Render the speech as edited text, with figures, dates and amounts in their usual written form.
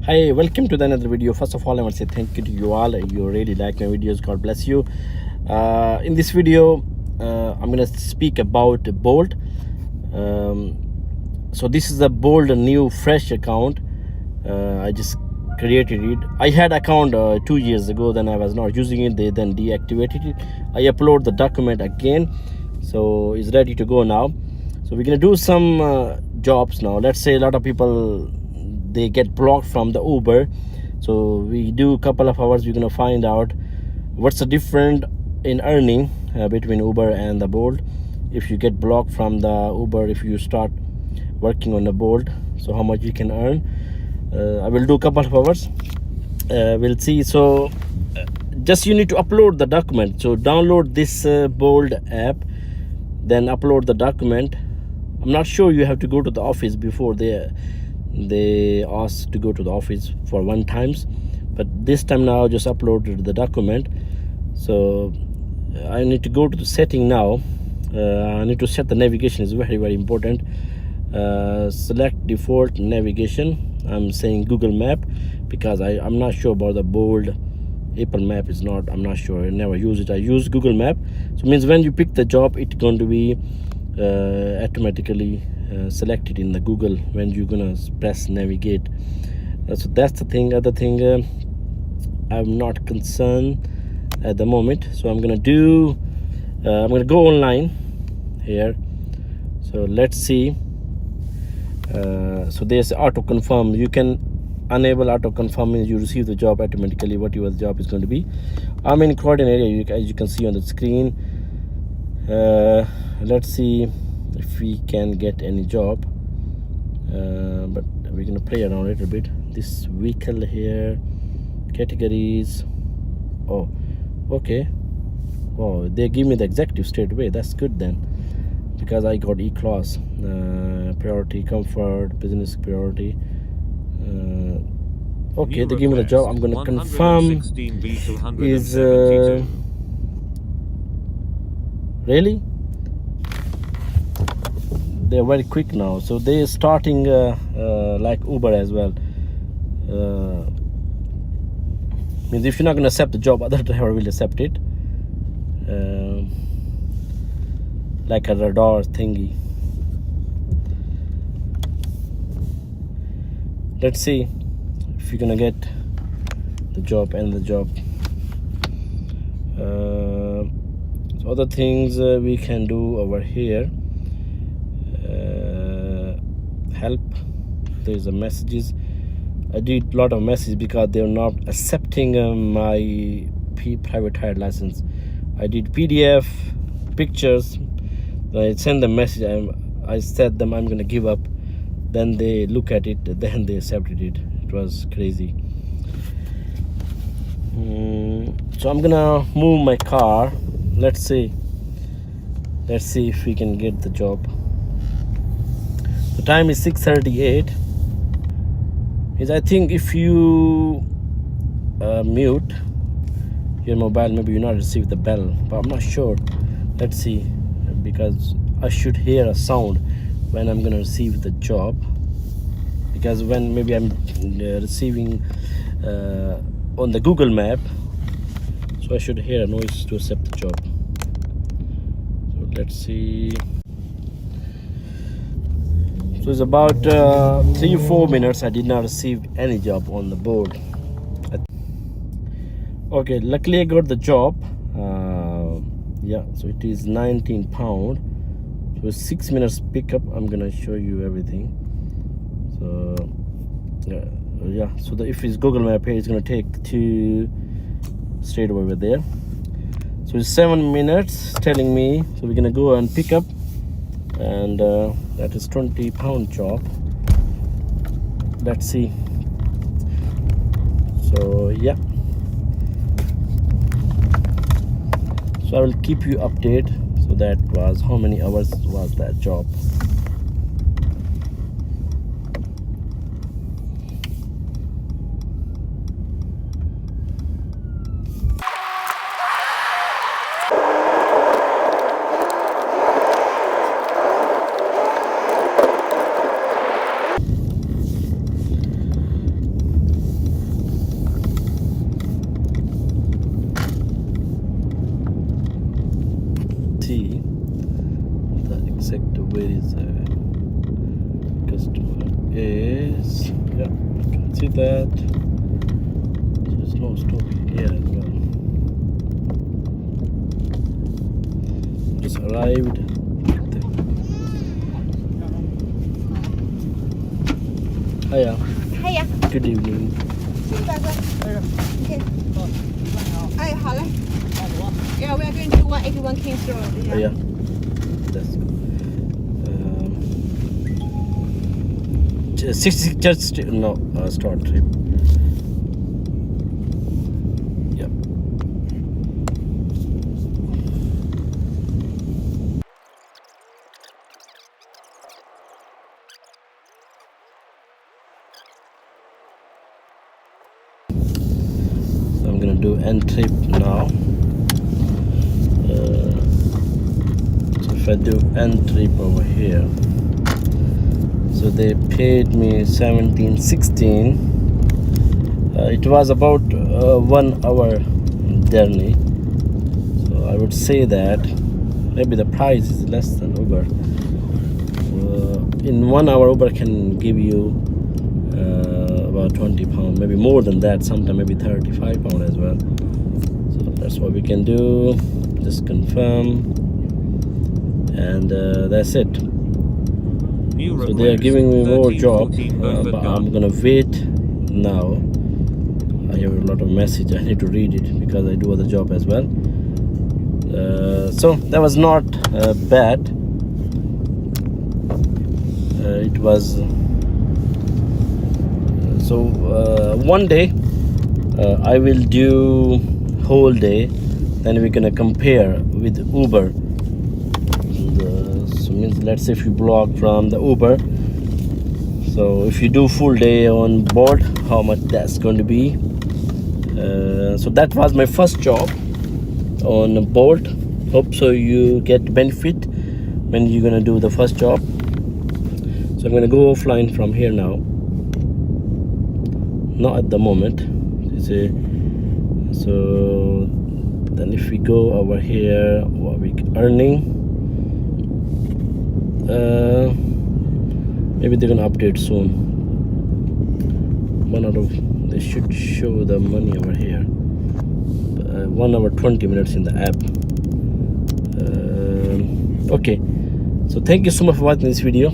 Hi, welcome to the another video. First of all, I want to say thank you to you all. You really like my videos. God bless you. In this video, I'm gonna speak about Bolt. So this is a Bolt new fresh account. I just created it. I had account 2 years ago. Then I was not using it. They then deactivated it. I upload the document again, so it's ready to go now. So we're gonna do some jobs now. Let's say a lot of people, they get blocked from the Uber, so we do a couple of hours. We're gonna find out what's the difference in earning between Uber and the Bolt. If you get blocked from the Uber, if you start working on the Bolt, so how much you can earn. I will do a couple of hours. We'll see. So just you need to upload the document. So download this Bolt app, then upload the document. I'm not sure, you have to go to the office before they ask to go to the office for one times, but this time now just uploaded the document. So I need to go to the setting now. I need to set the navigation. Is very important. Select default navigation. I'm saying Google Map because I'm not sure about the Bolt. Apple Map is not, I'm not sure. I never use it. I use Google Map. So it means when you pick the job, it's going to be automatically selected in the Google when you're gonna press navigate. So that's the thing. Other thing, I'm not concerned at the moment. So I'm gonna go online here. So let's see. So there's auto confirm. You can enable auto confirm, means you receive the job automatically what your job is going to be. I'm in Croydon area, as you can see on the screen. Let's see if we can get any job, but we're gonna play around a little bit. This vehicle here, categories. Oh, okay. Oh, they give me the executive straight away. That's good then, because I got E-class. Priority, comfort, business priority. Okay, they give me the job. I'm gonna confirm. Is really, they're very quick now. So they're starting like Uber as well. Means if you're not gonna accept the job, other driver will accept it. Like a radar thingy. Let's see if you're gonna get the job and the job. So other things we can do over here. Help. There's a messages. I did a lot of messages because they're not accepting my private hire license. I did PDF pictures. I sent them message. I said them I'm gonna give up. Then they look at it. Then they accepted it. It was crazy. So I'm gonna move my car. Let's see if we can get the job. The time is 6:38. Is I think if you mute your mobile, maybe you not receive the bell, but I'm not sure. Let's see, because I should hear a sound when I'm gonna receive the job, because when maybe I'm receiving on the Google Map, so I should hear a noise to accept the job. So let's see. So it's about 3 or 4 minutes. I did not receive any job on the board. Okay, luckily I got the job. Yeah, so it is £19. So it's 6 minutes pickup. I'm gonna show you everything. So yeah, so if it's Google Map here, it's gonna take 2 straight over there. So it's 7 minutes telling me. So we're gonna go and pick up, and that is £20 job. Let's see. So yeah, so I will keep you updated. So that was how many hours was that job. see the exact where is the customer is. Yeah, you can see that. There's no stop here as well. Just arrived. Hiya. Hiya. Good evening. 现在个，OK。哎，好嘞。Yeah, we are going to 181 Kings Road. Hiya. That's good. 66 Church Street. No, start trip. Yep. So I'm gonna do end trip now. So if I do end trip over here, so they paid me 17.16. It was about 1 hour journey, so I would say that maybe the price is less than Uber. In 1 hour Uber can give you about £20, maybe more than that, sometime maybe £35 as well. So that's what we can do. Just confirm, and that's it. So they are giving me more job, but I'm gonna wait now. I have a lot of message, I need to read it because I do other job as well. So that was not bad. It was so one day I will do whole day, then we're gonna compare with Uber. So means, let's say if you block from the Uber, so if you do full day on board, how much that's going to be. So that was my first job on board. Hope so you get benefit when you're gonna do the first job. So I'm gonna go offline from here now. Not at the moment, you see. So then if we go over here, what we earning, maybe they're gonna update soon. They should show the money over here. 1 hour 20 minutes in the app. Okay, so thank you so much for watching this video.